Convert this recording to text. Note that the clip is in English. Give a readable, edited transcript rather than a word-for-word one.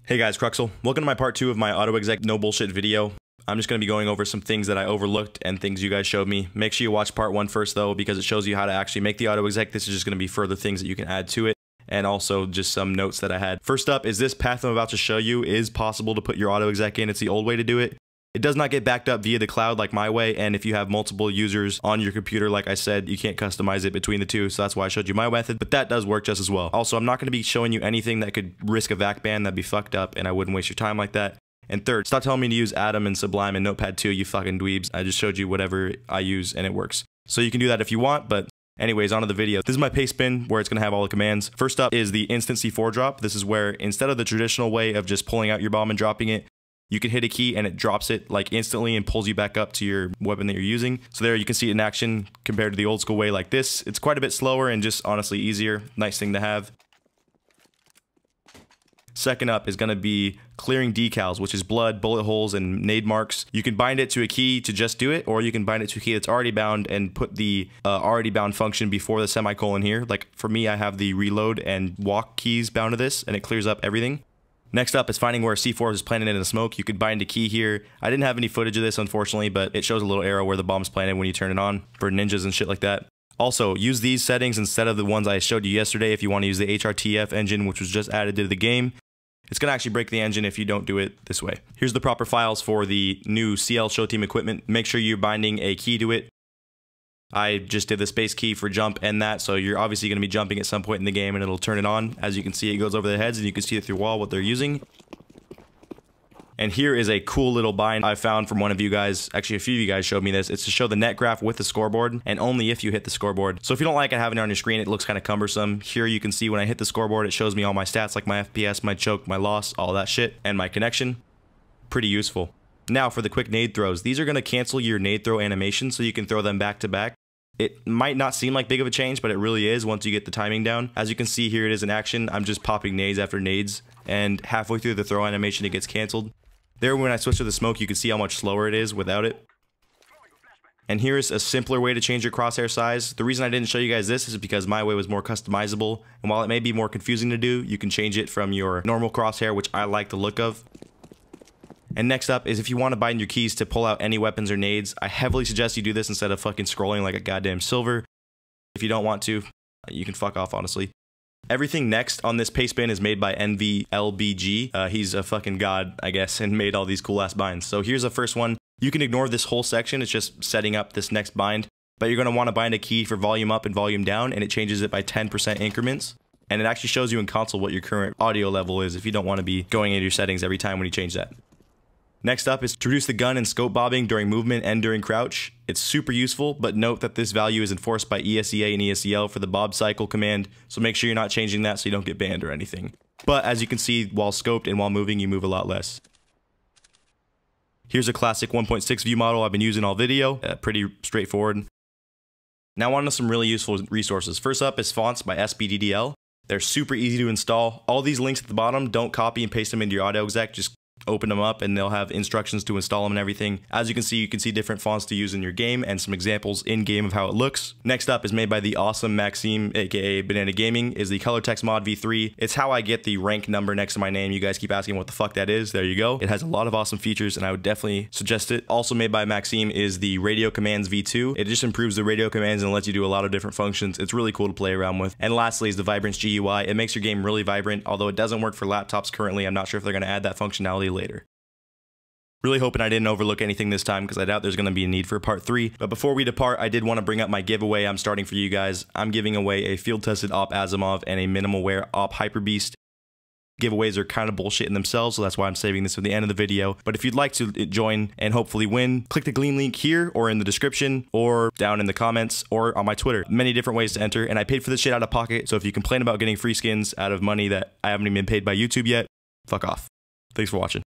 Hey guys, Cruxal. Welcome to my part 2 of my Autoexec no bullshit video. I'm just going to be going over some things that I overlooked and things you guys showed me. Make sure you watch part 1 first though, because it shows you how to actually make the Autoexec. This is just going to be further things that you can add to it, and also just some notes that I had. First up is this path I'm about to show you is possible to put your Autoexec in. It's the old way to do it. It does not get backed up via the cloud like my way, and if you have multiple users on your computer, like I said, you can't customize it between the two, so that's why I showed you my method, but that does work just as well. Also, I'm not going to be showing you anything that could risk a VAC ban. That'd be fucked up, and I wouldn't waste your time like that. And third, stop telling me to use Atom and Sublime and Notepad 2, you fucking dweebs. I just showed you whatever I use, and it works. So you can do that if you want, but anyways, onto the video. This is my paste bin where it's going to have all the commands. First up is the instant C4 drop. This is where instead of the traditional way of just pulling out your bomb and dropping it, you can hit a key and it drops it like instantly and pulls you back up to your weapon that you're using. So there you can see it in action compared to the old school way like this. It's quite a bit slower and just honestly easier. Nice thing to have. Second up is going to be clearing decals, which is blood, bullet holes, and nade marks. You can bind it to a key to just do it, or you can bind it to a key that's already bound and put the already bound function before the semicolon here. Like for me, I have the reload and walk keys bound to this, and it clears up everything. Next up is finding where C4 is planted in the smoke. You could bind a key here. I didn't have any footage of this, unfortunately, but it shows a little arrow where the bomb's planted when you turn it on for ninjas and shit like that. Also, use these settings instead of the ones I showed you yesterday if you want to use the HRTF engine, which was just added to the game. It's going to actually break the engine if you don't do it this way. Here's the proper files for the new CL Show Team equipment. Make sure you're binding a key to it. I just did the space key for jump and that, so you're obviously going to be jumping at some point in the game and it'll turn it on. As you can see, it goes over their heads and you can see it through wall what they're using. And here is a cool little bind I found from one of you guys. Actually, a few of you guys showed me this. It's to show the net graph with the scoreboard, and only if you hit the scoreboard. So if you don't like it having it on your screen, it looks kind of cumbersome. Here you can see when I hit the scoreboard, it shows me all my stats, like my FPS, my choke, my loss, all that shit, and my connection. Pretty useful. Now for the quick nade throws. These are going to cancel your nade throw animation so you can throw them back to back. It might not seem like big of a change, but it really is once you get the timing down. As you can see, here it is in action. I'm just popping nades after nades, and halfway through the throw animation, it gets canceled. There, when I switch to the smoke, you can see how much slower it is without it. And here's a simpler way to change your crosshair size. The reason I didn't show you guys this is because my way was more customizable, and while it may be more confusing to do, you can change it from your normal crosshair, which I like the look of. And next up is if you want to bind your keys to pull out any weapons or nades, I heavily suggest you do this instead of fucking scrolling like a goddamn silver. If you don't want to, you can fuck off, honestly. Everything next on this paste bin is made by NVLBG. He's a fucking god, I guess, and made all these cool ass binds. So here's the first one. You can ignore this whole section. It's just setting up this next bind. But you're going to want to bind a key for volume up and volume down, and it changes it by 10% increments. And it actually shows you in console what your current audio level is if you don't want to be going into your settings every time when you change that. Next up is to reduce the gun and scope bobbing during movement and during crouch. It's super useful, but note that this value is enforced by ESEA and ESEL for the bob cycle command, so make sure you're not changing that so you don't get banned or anything. But as you can see, while scoped and while moving, you move a lot less. Here's a classic 1.6 view model I've been using all video, pretty straightforward. Now on to some really useful resources. First up is fonts by SBDDL. They're super easy to install. All these links at the bottom, don't copy and paste them into your Autoexec, just open them up and they'll have instructions to install them and everything. As you can see different fonts to use in your game and some examples in game of how it looks. Next up is made by the awesome Maxime, aka Banana Gaming, is the color text mod v3. It's how I get the rank number next to my name. You guys keep asking what the fuck that is. There you go. It has a lot of awesome features and I would definitely suggest it. Also made by Maxime is the radio commands v2. It just improves the radio commands and lets you do a lot of different functions. It's really cool to play around with. And lastly is the Vibrance GUI. It makes your game really vibrant, although it doesn't work for laptops currently. I'm not sure if they're going to add that functionality later. Really hoping I didn't overlook anything this time because I doubt there's going to be a need for a part 3. But before we depart, I did want to bring up my giveaway I'm starting for you guys. I'm giving away a field-tested Op Asimov and a minimal wear Op Hyper Beast. Giveaways are kind of bullshit in themselves, so that's why I'm saving this for the end of the video. But if you'd like to join and hopefully win, click the green link here or in the description or down in the comments or on my Twitter. Many different ways to enter, and I paid for this shit out of pocket, so if you complain about getting free skins out of money that I haven't even been paid by YouTube yet, fuck off. Thanks for watching.